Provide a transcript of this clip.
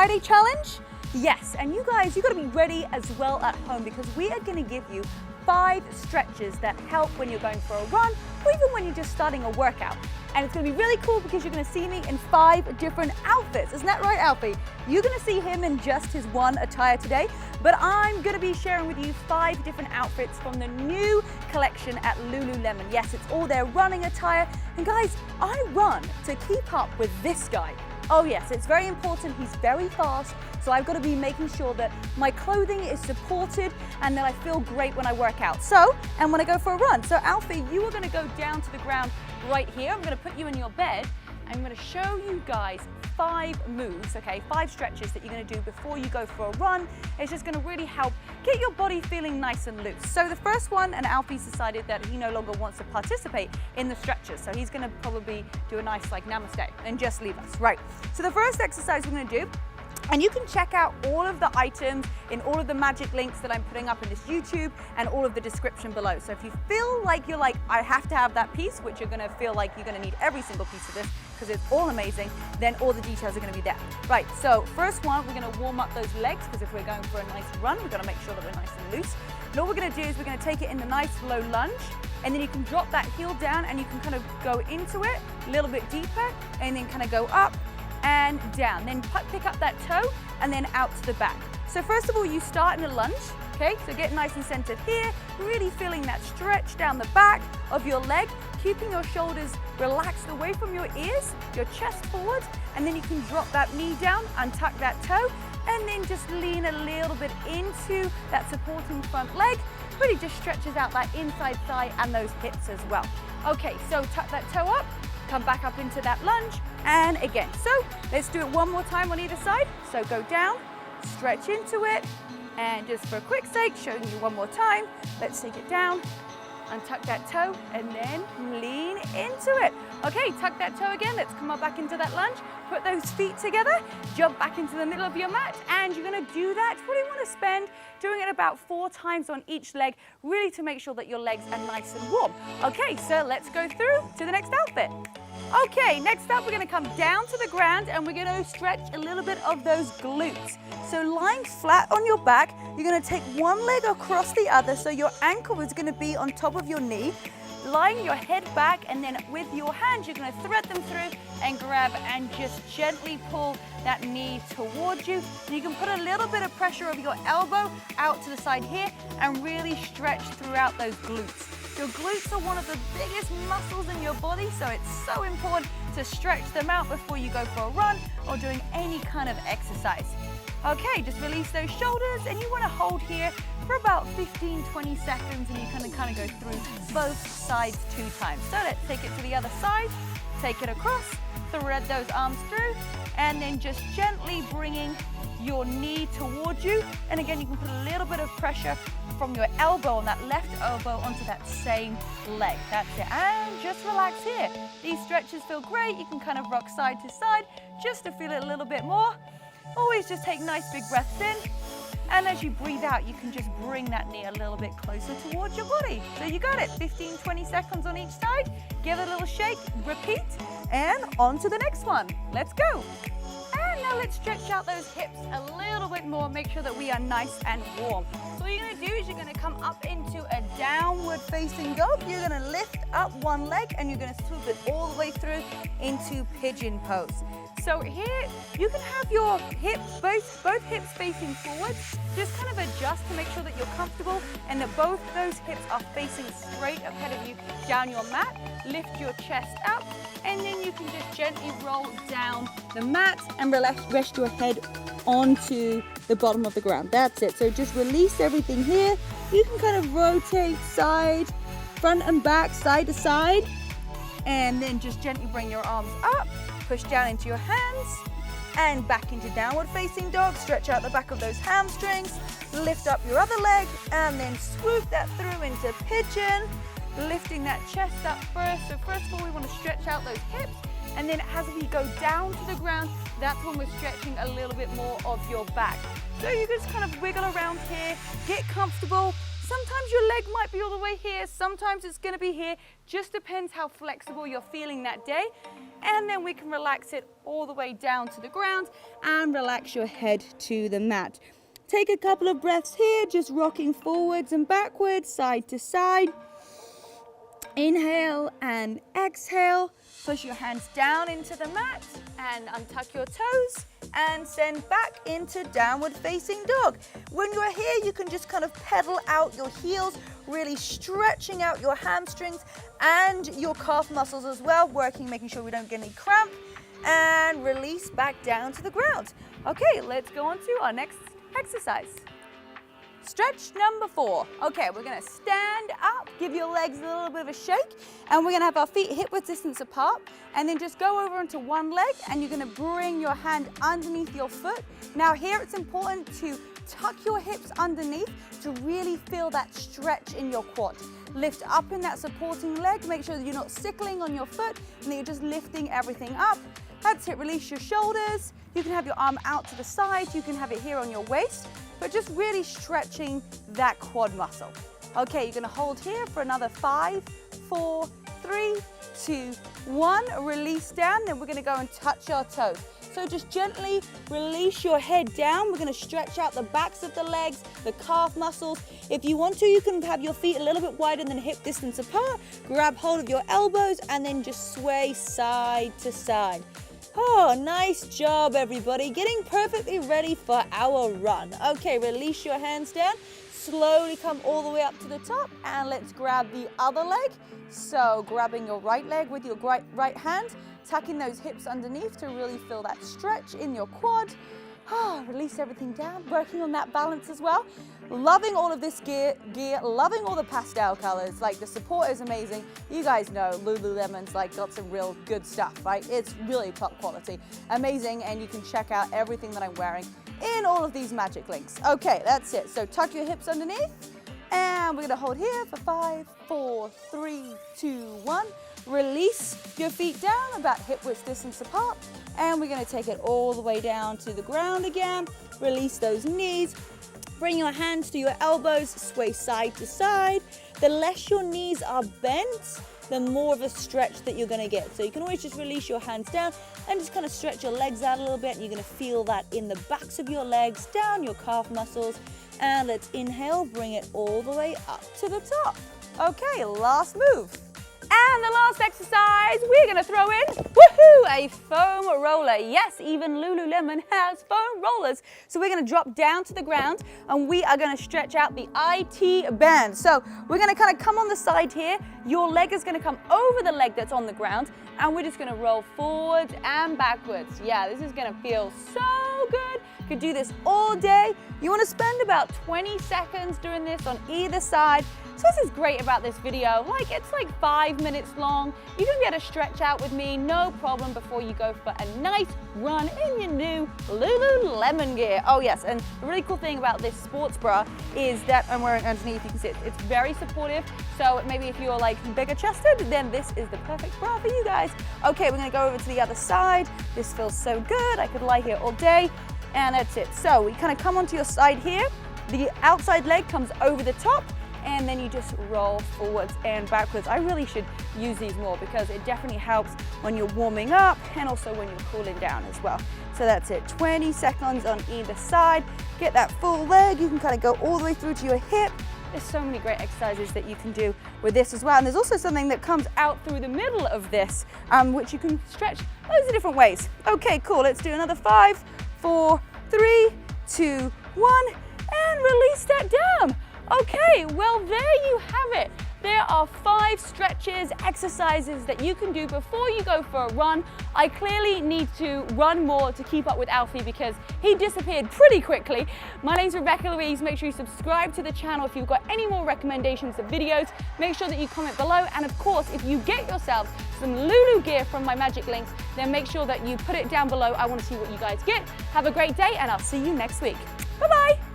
Friday challenge? Yes, and you guys, you gotta be ready as well at home because we are gonna give you 5 stretches that help when you're going for a run or even when you're just starting a workout. And it's gonna be really cool because you're gonna see me in 5 different outfits. Isn't that right, Alfie? You're gonna see him in just his one attire today, but I'm gonna be sharing with you 5 different outfits from the new collection at Lululemon. Yes, it's all their running attire. And guys, I run to keep up with this guy. Oh yes, it's very important. He's very fast. So I've got to be making sure that my clothing is supported and that I feel great when I work out. And when I go for a run. So Alfie, you are going to go down to the ground right here. I'm going to put you in your bed. I'm going to show you guys 5 moves, okay, 5 stretches that you're going to do before you go for a run. It's just going to really help get your body feeling nice and loose. So the first one, and Alfie's decided that he no longer wants to participate in the stretches. So he's going to probably do a nice like namaste and just leave us. Right. So the first exercise we're going to do, and you can check out all of the items in all of the magic links that I'm putting up in this YouTube and all of the description below. So if you feel like you're like, I have to have that piece, which you're gonna feel like you're gonna need every single piece of this because it's all amazing, then all the details are gonna be there. Right, so first one, we're gonna warm up those legs because if we're going for a nice run, we've gotta make sure that we're nice and loose. And all we're gonna do is we're gonna take it in the nice low lunge, and then you can drop that heel down and you can kind of go into it a little bit deeper and then kind of go up and down. Then pick up that toe and then out to the back. So first of all, you start in a lunge, okay? So get nice and centered here, really feeling that stretch down the back of your leg, keeping your shoulders relaxed away from your ears, your chest forward, and then you can drop that knee down, untuck that toe, and then just lean a little bit into that supporting front leg. Really just stretches out that inside thigh and those hips as well. Okay, so tuck that toe up, come back up into that lunge, and again. So let's do it one more time on either side. So go down, stretch into it, and just for a quick sake, showing you one more time, let's take it down, untuck that toe, and then lean into it. Okay, tuck that toe again, let's come up back into that lunge, put those feet together, jump back into the middle of your mat, and you're gonna do that. You probably wanna spend doing it about 4 times on each leg, really to make sure that your legs are nice and warm. Okay, so let's go through to the next outfit. Okay, next up we're gonna come down to the ground and we're gonna stretch a little bit of those glutes. So lying flat on your back, you're gonna take one leg across the other, so your ankle is gonna be on top of your knee, lying your head back, and then with your hands, you're gonna thread them through and grab and just gently pull that knee towards you. And you can put a little bit of pressure of your elbow out to the side here and really stretch throughout those glutes. Your glutes are one of the biggest muscles in your body, so it's so important to stretch them out before you go for a run or doing any kind of exercise. Okay, just release those shoulders, and you want to hold here for about 15-20 seconds, and you kind of go through both sides 2 times. So let's take it to the other side, take it across, thread those arms through, and then just gently bringing your knee towards you. And again, you can put a little bit of pressure from your elbow on that left elbow onto that same leg. That's it. And just relax here. These stretches feel great. You can kind of rock side to side just to feel it a little bit more. Always just take nice big breaths in. And as you breathe out, you can just bring that knee a little bit closer towards your body. So you got it. 15-20 seconds on each side. Give it a little shake, repeat, and on to the next one. Let's go. And now let's stretch out those hips a little bit more. Make sure that we are nice and warm. So what you're going to do is you're going to come up into a downward facing dog. You're going to lift up one leg and you're going to swoop it all the way through into pigeon pose. So here you can have your hips, both hips facing forward. Just kind of adjust to make sure that you're comfortable and that both those hips are facing straight ahead of you down your mat. Lift your chest up, and then you can just gently roll down the mat and rest your head onto the bottom of the ground. That's it. So just release everything here. You can kind of rotate side, front and back, side to side, and then just gently bring your arms up. Push down into your hands and back into downward facing dog. Stretch out the back of those hamstrings. Lift up your other leg and then swoop that through into pigeon. Lifting that chest up first. So first of all, we want to stretch out those hips. And then as we go down to the ground, that's when we're stretching a little bit more of your back. So you just kind of wiggle around here, get comfortable, Sometimes your leg might be all the way here, sometimes it's gonna be here, just depends how flexible you're feeling that day. And then we can relax it all the way down to the ground and relax your head to the mat. Take a couple of breaths here, just rocking forwards and backwards, side to side. Inhale and exhale. Push your hands down into the mat and untuck your toes and send back into downward facing dog. When you're here, you can just kind of pedal out your heels, really stretching out your hamstrings and your calf muscles as well, making sure we don't get any cramp, and release back down to the ground. Okay, let's go on to our next exercise. Stretch number 4. Okay, we're gonna stand up, give your legs a little bit of a shake, and we're gonna have our feet hip width distance apart, and then just go over into one leg, and you're gonna bring your hand underneath your foot. Now here it's important to tuck your hips underneath to really feel that stretch in your quad. Lift up in that supporting leg, make sure that you're not sickling on your foot, and that you're just lifting everything up. That's it, release your shoulders. You can have your arm out to the side, you can have it here on your waist, but just really stretching that quad muscle. Okay, you're gonna hold here for another 5, 4, 3, 2, 1. Release down, then we're gonna go and touch our toes. So just gently release your head down. We're gonna stretch out the backs of the legs, the calf muscles. If you want to, you can have your feet a little bit wider than hip distance apart. Grab hold of your elbows and then just sway side to side. Oh, nice job, everybody. Getting perfectly ready for our run. Okay, release your hands down. Slowly come all the way up to the top, and let's grab the other leg. So grabbing your right leg with your right hand, tucking those hips underneath to really feel that stretch in your quad. Release everything down, working on that balance as well. Loving all of this gear, loving all the pastel colors. Like, the support is amazing. You guys know Lululemon's like got some real good stuff, right? It's really top quality, amazing, and you can check out everything that I'm wearing in all of these magic links. Okay, that's it. So tuck your hips underneath, and we're gonna hold here for 5, 4, 3, 2, 1. Release your feet down about hip width distance apart, and we're gonna take it all the way down to the ground again. Release those knees. Bring your hands to your elbows, sway side to side. The less your knees are bent, the more of a stretch that you're gonna get. So you can always just release your hands down and just kind of stretch your legs out a little bit. And you're gonna feel that in the backs of your legs, down your calf muscles. And let's inhale, bring it all the way up to the top. Okay, last move. And the last exercise, we're gonna throw in, woohoo, a foam roller. Yes, even Lululemon has foam rollers. So we're gonna drop down to the ground, and we are gonna stretch out the IT band. So we're gonna kind of come on the side here. Your leg is gonna come over the leg that's on the ground, and we're just gonna roll forwards and backwards. Yeah, this is gonna feel so good. You could do this all day. You wanna spend about 20 seconds doing this on either side. So this is great about this video, like it's like 5 minutes long. You're gonna be able to stretch out with me, no problem, before you go for a nice run in your new Lululemon gear. Oh yes, and the really cool thing about this sports bra is that I'm wearing underneath, you can see it's very supportive. So maybe if you're like bigger chested, then this is the perfect bra for you guys. Okay, we're gonna go over to the other side. This feels so good, I could lie here all day. And that's it. So we kind of come onto your side here. The outside leg comes over the top, and then you just roll forwards and backwards. I really should use these more because it definitely helps when you're warming up and also when you're cooling down as well. So that's it, 20 seconds on either side. Get that full leg. You can kind of go all the way through to your hip. There's so many great exercises that you can do with this as well. And there's also something that comes out through the middle of this, which you can stretch loads of different ways. Okay, cool. Let's do another 5, 4, 3, 2, 1, and release that down. Okay, well there you have it. There are 5 stretches, exercises that you can do before you go for a run. I clearly need to run more to keep up with Alfie because he disappeared pretty quickly. My name's Rebecca-Louise. Make sure you subscribe to the channel if you've got any more recommendations of videos. Make sure that you comment below. And of course, if you get yourself some Lulu gear from my magic links, then make sure that you put it down below. I want to see what you guys get. Have a great day, and I'll see you next week. Bye-bye.